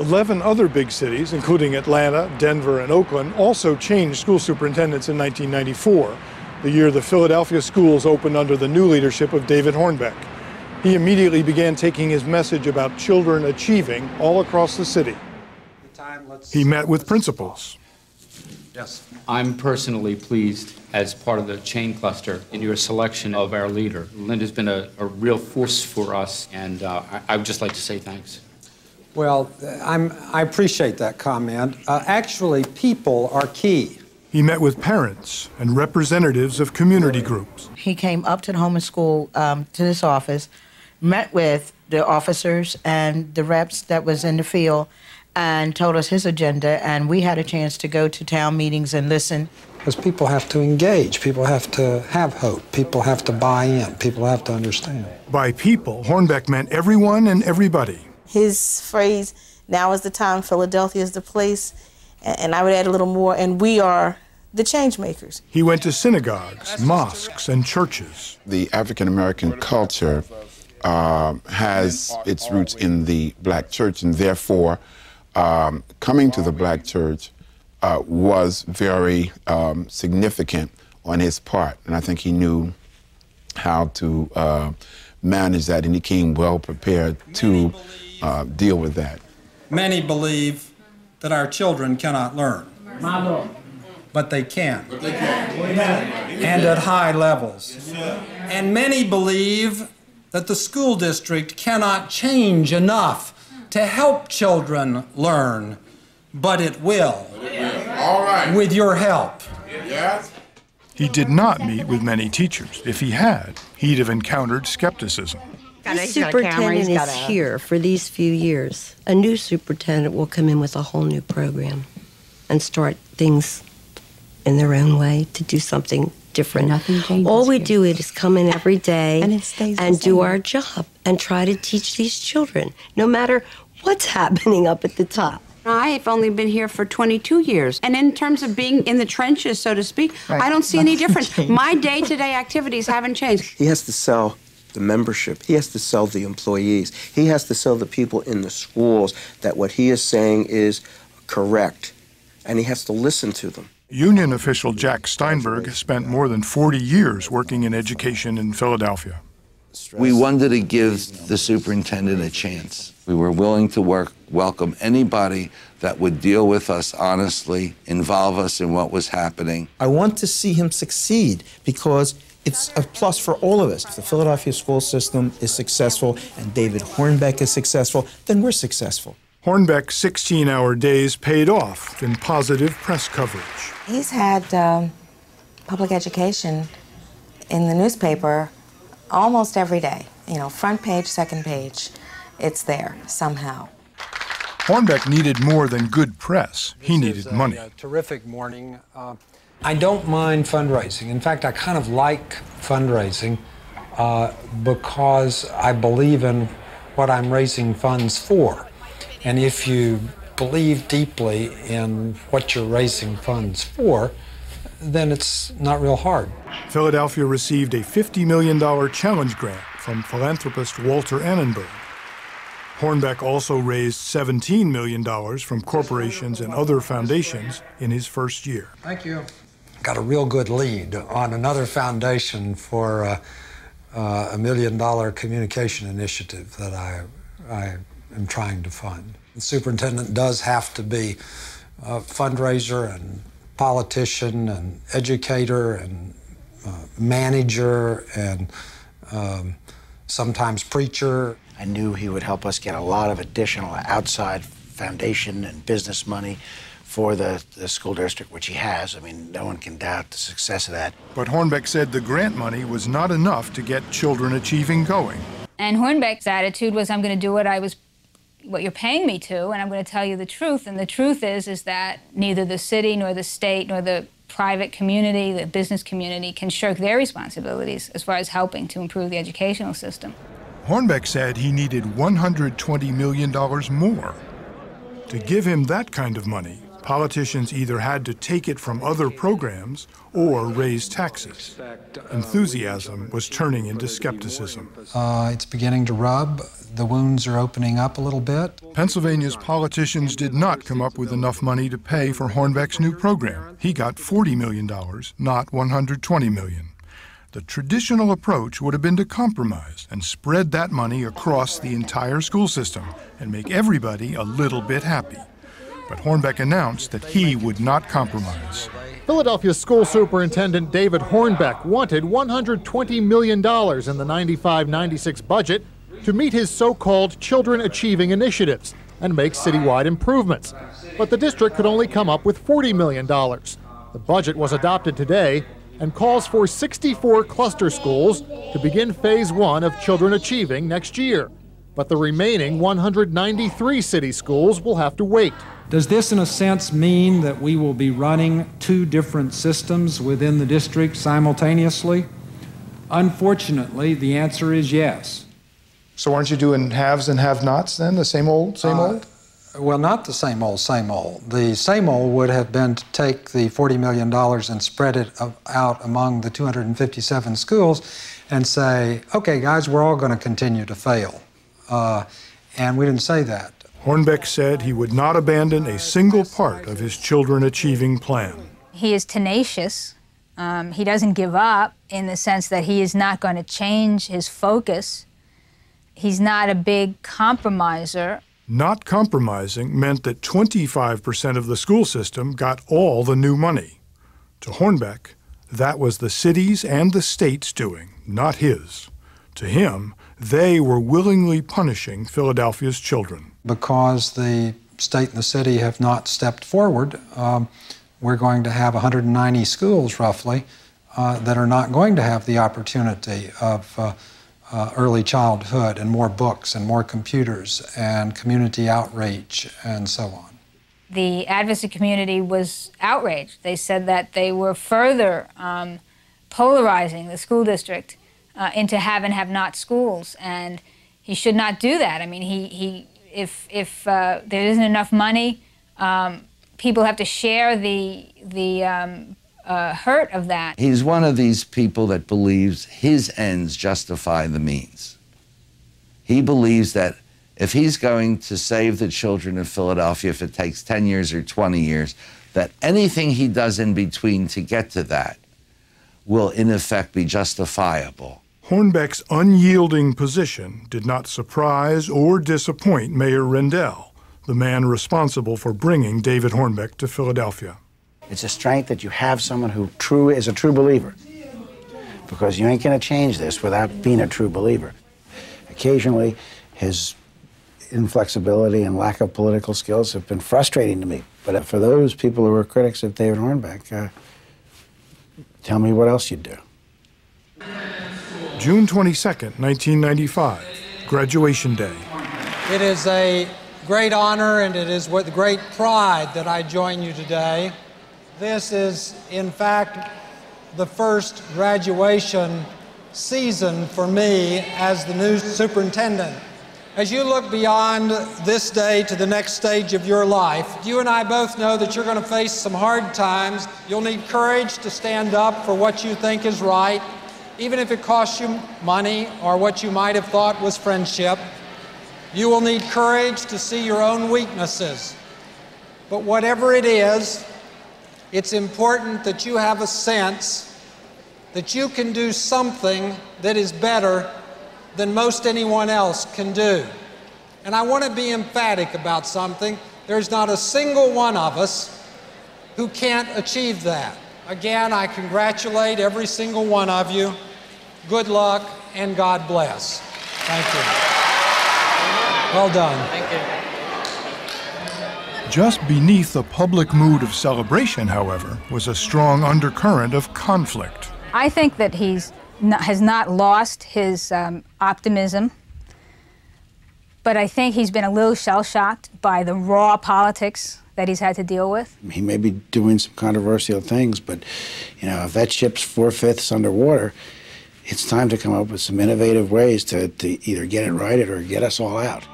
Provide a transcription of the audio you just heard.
11 other big cities, including Atlanta, Denver, and Oakland, also changed school superintendents in 1994, the year the Philadelphia schools opened under the new leadership of David Hornbeck. He immediately began taking his message about children achieving all across the city. He met with principals. Yes. I'm personally pleased as part of the chain cluster in your selection of our leader. Linda's been a real force for us, and I would just like to say thanks. Well, I appreciate that comment. Actually, people are key. He met with parents and representatives of community groups. He came up to the home and school, to this office, met with the officers and the reps that was in the field, and told us his agenda, and we had a chance to go to town meetings and listen. Because people have to engage, people have to have hope, people have to buy in, people have to understand. By people, Hornbeck meant everyone and everybody. His phrase, now is the time, Philadelphia is the place, and I would add a little more, and we are the change makers. He went to synagogues, mosques, and churches. The African-American culture has its roots in the black church, and therefore coming to the black church was very significant on his part, and I think he knew how to manage that, and he came well prepared to deal with that. Many believe that our children cannot learn, but they can, and at high levels. And many believe that the school district cannot change enough to help children learn, but it will. All right. With your help. Yes. He did not meet with many teachers. If he had, he'd have encountered skepticism. The superintendent is here for these few years. A new superintendent will come in with a whole new program and start things in their own way to do something different. Nothing changes. All we do is come in every day and it stays the and same. do our job and try to teach these children, no matter what's happening up at the top. I've only been here for 22 years. And in terms of being in the trenches, so to speak, I don't see any difference. My day-to-day activities haven't changed. He has to sell the membership. He has to sell the employees. He has to sell the people in the schools that what he is saying is correct. And he has to listen to them. Union official Jack Steinberg spent more than 40 years working in education in Philadelphia. We wanted to give the superintendent a chance. We were willing to welcome anybody that would deal with us honestly, involve us in what was happening. I want to see him succeed because it's a plus for all of us. If the Philadelphia school system is successful and David Hornbeck is successful, then we're successful. Hornbeck's 16-hour days paid off in positive press coverage. He's had public education in the newspaper almost every day. You know, front page, second page, it's there somehow. Hornbeck needed more than good press. He needed money. A terrific morning. I don't mind fundraising. In fact, I kind of like fundraising because I believe in what I'm raising funds for. And if you believe deeply in what you're raising funds for, then it's not real hard. Philadelphia received a $50 million challenge grant from philanthropist Walter Annenberg. Hornbeck also raised $17 million from corporations and other foundations in his first year. Thank you. Got a real good lead on another foundation for a $1 million communication initiative that I am trying to fund. The superintendent does have to be a fundraiser and politician and educator and manager and sometimes preacher. I knew he would help us get a lot of additional outside foundation and business money for the school district, which he has. I mean, no one can doubt the success of that. But Hornbeck said the grant money was not enough to get children achieving going. And Hornbeck's attitude was, I'm going to do what you're paying me to, and I'm going to tell you the truth. And the truth is that neither the city nor the state nor the private community, the business community, can shirk their responsibilities as far as helping to improve the educational system. Hornbeck said he needed $120 million more. To give him that kind of money, Politicians either had to take it from other programs or raise taxes. Enthusiasm was turning into skepticism. It's beginning to rub. The wounds are opening up a little bit. Pennsylvania's politicians did not come up with enough money to pay for Hornbeck's new program. He got $40 million, not $120 million. The traditional approach would have been to compromise and spread that money across the entire school system and make everybody a little bit happy. But Hornbeck announced that he would not compromise. Philadelphia School Superintendent David Hornbeck wanted $120 million in the 95-96 budget to meet his so-called children achieving initiatives and make citywide improvements. But the district could only come up with $40 million. The budget was adopted today and calls for 64 cluster schools to begin phase 1 of children achieving next year. But the remaining 193 city schools will have to wait. Does this, in a sense, mean that we will be running two different systems within the district simultaneously? Unfortunately, the answer is yes. So aren't you doing haves and have-nots then, the same old, same old? Well, not the same old, same old. The same old would have been to take the $40 million and spread it out among the 257 schools and say, okay, guys, we're all going to continue to fail. And we didn't say that. Hornbeck said he would not abandon a single part of his children achieving plan. He is tenacious. He doesn't give up in the sense that he is not going to change his focus. He's not a big compromiser. Not compromising meant that 25% of the school system got all the new money. To Hornbeck, that was the city's and the state's doing, not his. To him, they were willingly punishing Philadelphia's children. Because the state and the city have not stepped forward, we're going to have 190 schools, roughly, that are not going to have the opportunity of early childhood and more books and more computers and community outreach and so on. The advocacy community was outraged. They said that they were further polarizing the school district into have and have not schools, and he should not do that. I mean, if there isn't enough money, people have to share the hurt of that. He's one of these people that believes his ends justify the means. He believes that if he's going to save the children of Philadelphia, if it takes 10 years or 20 years, that anything he does in between to get to that will in effect be justifiable. Hornbeck's unyielding position did not surprise or disappoint Mayor Rendell, the man responsible for bringing David Hornbeck to Philadelphia. It's a strength that you have someone who is a true believer, because you ain't going to change this without being a true believer. Occasionally, his inflexibility and lack of political skills have been frustrating to me. But for those people who are critics of David Hornbeck, tell me what else you'd do. June 22nd, 1995, graduation day. It is a great honor and it is with great pride that I join you today. This is, in fact, the first graduation season for me as the new superintendent. As you look beyond this day to the next stage of your life, you and I both know that you're going to face some hard times. You'll need courage to stand up for what you think is right, even if it costs you money or what you might have thought was friendship. You will need courage to see your own weaknesses. But whatever it is, it's important that you have a sense that you can do something that is better than most anyone else can do. And I want to be emphatic about something. There's not a single one of us who can't achieve that. Again, I congratulate every single one of you. Good luck and God bless. Thank you. Well done. Thank you. Just beneath the public mood of celebration, however, was a strong undercurrent of conflict. I think that has not lost his optimism, but I think he's been a little shell-shocked by the raw politics that he's had to deal with. He may be doing some controversial things, but if that ship's 4/5 underwater, it's time to come up with some innovative ways to either get it right or get us all out.